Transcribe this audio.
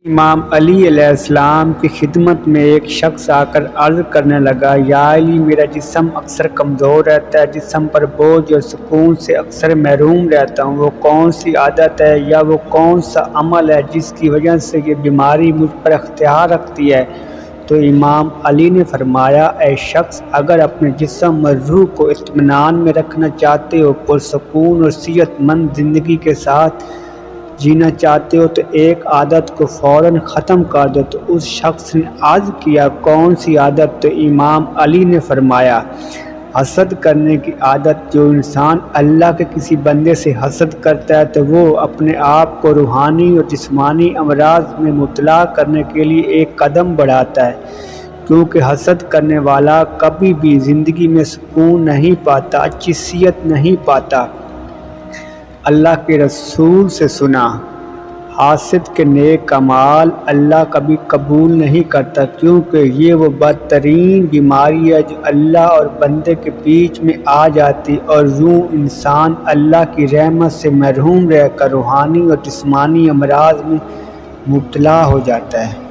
امام علی علیہ السلام کی خدمت میں ایک شخص آ کر عرض کرنے لگا، یا علی، میرا جسم اکثر کمزور رہتا ہے، جسم پر بوجھ اور سکون سے اکثر محروم رہتا ہوں۔ وہ کون سی عادت ہے یا وہ کون سا عمل ہے جس کی وجہ سے یہ بیماری مجھ پر اختیار رکھتی ہے؟ تو امام علی نے فرمایا، اے شخص، اگر اپنے جسم اور روح کو اطمینان میں رکھنا چاہتے ہو، پرسکون اور صحت مند زندگی کے ساتھ جینا چاہتے ہو تو ایک عادت کو فوراً ختم کر دو۔ تو اس شخص نے عرض کیا، کون سی عادت؟ تو امام علی نے فرمایا، حسد کرنے کی عادت۔ جو انسان اللہ کے کسی بندے سے حسد کرتا ہے تو وہ اپنے آپ کو روحانی اور جسمانی امراض میں مبتلا کرنے کے لیے ایک قدم بڑھاتا ہے، کیونکہ حسد کرنے والا کبھی بھی زندگی میں سکون نہیں پاتا، اچھی صحت نہیں پاتا۔ اللہ کے رسول سے سنا، حاسد کے نیک اعمال اللہ کبھی قبول نہیں کرتا، کیونکہ یہ وہ بدترین بیماری ہے جو اللہ اور بندے کے بیچ میں آ جاتی اور یوں انسان اللہ کی رحمت سے محروم رہ کر روحانی اور جسمانی امراض میں مبتلا ہو جاتا ہے۔